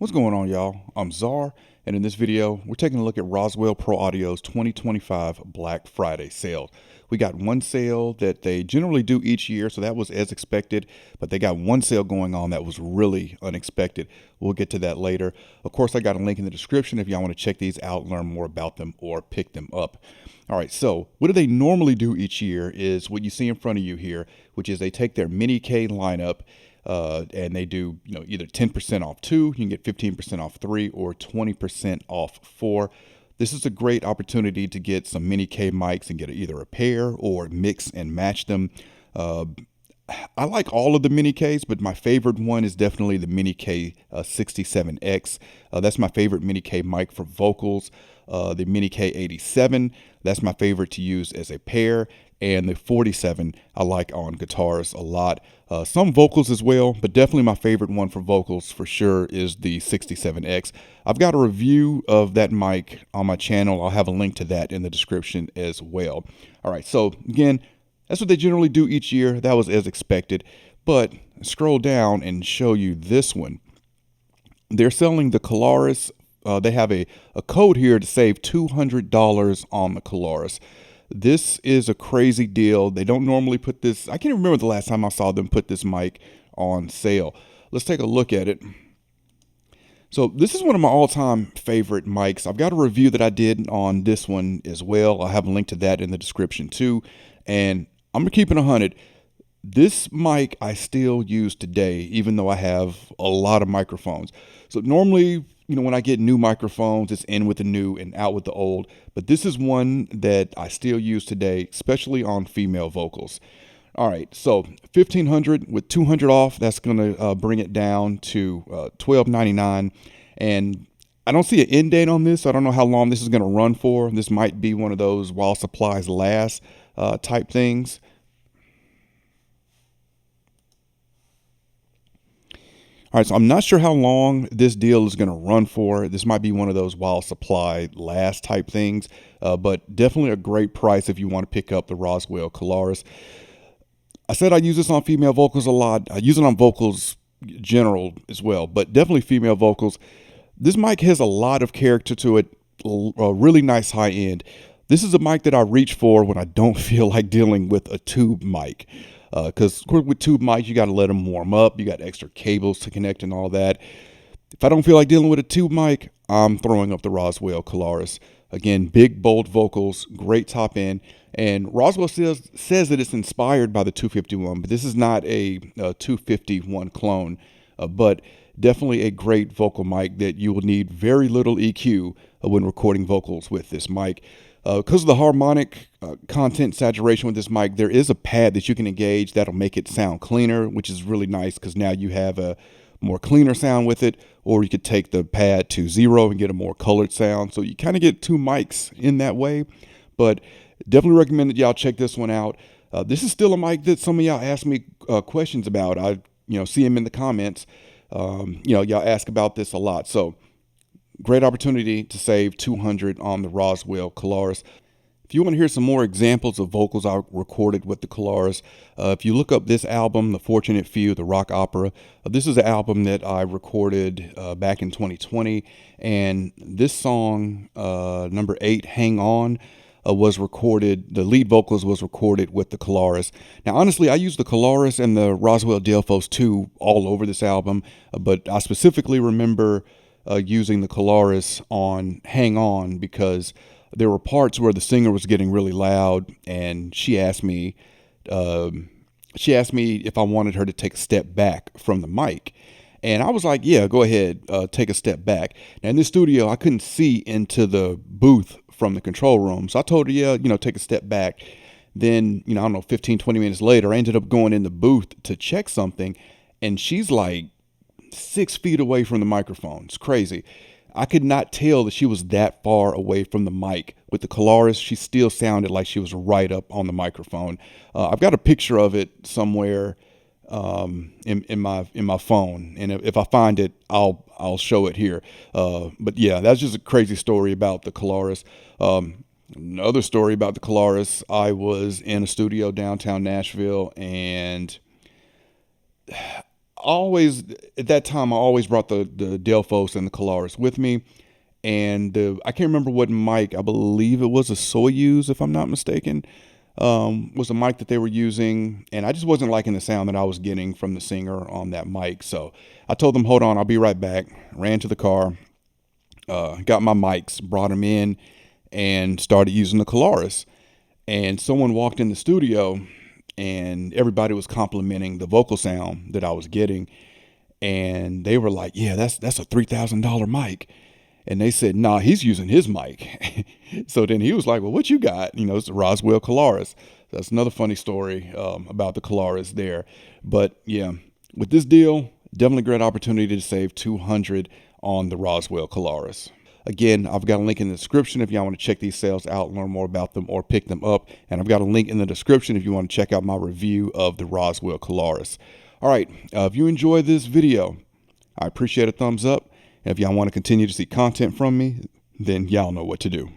What's going on, y'all? I'm Czar, and in this video, we're taking a look at Roswell Pro Audio's 2025 Black Friday sale. We got one sale that they generally do each year, so that was as expected, but they got one sale going on that was really unexpected. We'll get to that later. Of course, I got a link in the description if y'all want to check these out, learn more about them, or pick them up. All right, so what do they normally do each year is what you see in front of you here, which is they take their Mini K lineup, and they do, either 10% off 2, you can get 15% off 3, or 20% off 4. This is a great opportunity to get some Mini K mics and get either a pair or mix and match them. I like all of the Mini Ks, but my favorite one is definitely the Mini K 67X. That's my favorite Mini K mic for vocals. The Mini K 87, that's my favorite to use as a pair. And the 47 I like on guitars a lot. Some vocals as well, but definitely my favorite one for vocals for sure is the 67X. I've got a review of that mic on my channel. I'll have a link to that in the description as well. All right, so again, that's what they generally do each year. That was as expected. But scroll down and show you this one. They're selling the Colares. They have a code here to save $200 on the Colares. This is a crazy deal. They don't normally put this. I can't remember the last time I saw them put this mic on sale. Let's take a look at it. So this is one of my all-time favorite mics. I've got a review that I did on this one as well. I'll have a link to that in the description too. And I'm gonna keep it 100. This mic I still use today, even though I have a lot of microphones. So normally, when I get new microphones, it's in with the new and out with the old. But this is one that I still use today, especially on female vocals. All right, so $1,500 with $200 off. That's gonna bring it down to $1,299. And I don't see an end date on this. I don't know how long this is gonna run for. This might be one of those while supplies last type things. All right, so I'm not sure how long this deal is going to run for. This might be one of those while supply lasts type things, but definitely a great price if you want to pick up the Roswell Colares. I said I use this on female vocals a lot. I use it on vocals general as well, but definitely female vocals. This mic has a lot of character to it, a really nice high end. This is a mic that I reach for when I don't feel like dealing with a tube mic. Because with tube mics, you got to let them warm up. You got extra cables to connect and all that. If I don't feel like dealing with a tube mic, I'm throwing up the Roswell Colares. Again, big, bold vocals, great top end. And Roswell says that it's inspired by the 251, but this is not a 251 clone. But definitely a great vocal mic that you will need very little EQ when recording vocals with this mic. Because of the harmonic content saturation with this mic, there is a pad that you can engage that'll make it sound cleaner, which is really nice because now you have a more cleaner sound with it, or you could take the pad to 0 and get a more colored sound. So you kind of get two mics in that way, but definitely recommend that y'all check this one out. This is still a mic that some of y'all ask me questions about. I see them in the comments. Y'all ask about this a lot. So great opportunity to save $200 on the Roswell Colares. If you want to hear some more examples of vocals I recorded with the Colares, if you look up this album, The Fortunate Few, the rock opera, this is an album that I recorded back in 2020. And this song, number 8, Hang On, was recorded, the lead vocals was recorded with the Colares. Now, honestly, I use the Colares and the Roswell Delphos 2 all over this album, but I specifically remember using the Colares on Hang On because there were parts where the singer was getting really loud, and she asked me if I wanted her to take a step back from the mic. And I was like, yeah, go ahead, take a step back. Now, in this studio, I couldn't see into the booth from the control room. So I told her, yeah, take a step back. Then, I don't know, 15, 20 minutes later, I ended up going in the booth to check something, and she's like 6 feet away from the microphone. It's crazy. I could not tell that she was that far away from the mic. With the Colares, she still sounded like she was right up on the microphone. I've got a picture of it somewhere in my phone, and if I find it, I'll show it here. But yeah, that's just a crazy story about the Colares. Another story about the Colares: I was in a studio downtown Nashville, and always, at that time, I always brought the Delphos and the Colares with me. And I can't remember what mic. I believe it was a Soyuz, if I'm not mistaken, was a mic that they were using. And I just wasn't liking the sound that I was getting from the singer on that mic. So I told them, hold on, I'll be right back. Ran to the car, got my mics, brought them in, and started using the Colares. And someone walked in the studio, and everybody was complimenting the vocal sound that I was getting. And they were like, yeah, that's a $3,000 mic. And they said, nah, he's using his mic. So then he was like, well, what you got? You know, it's the Roswell Colares. That's another funny story about the Colares there. But yeah, with this deal, definitely a great opportunity to save $200 on the Roswell Colares. Again, I've got a link in the description if y'all want to check these sales out, learn more about them, or pick them up. And I've got a link in the description if you want to check out my review of the Roswell Colares. All right, if you enjoyed this video, I appreciate a thumbs up. And if y'all want to continue to see content from me, then y'all know what to do.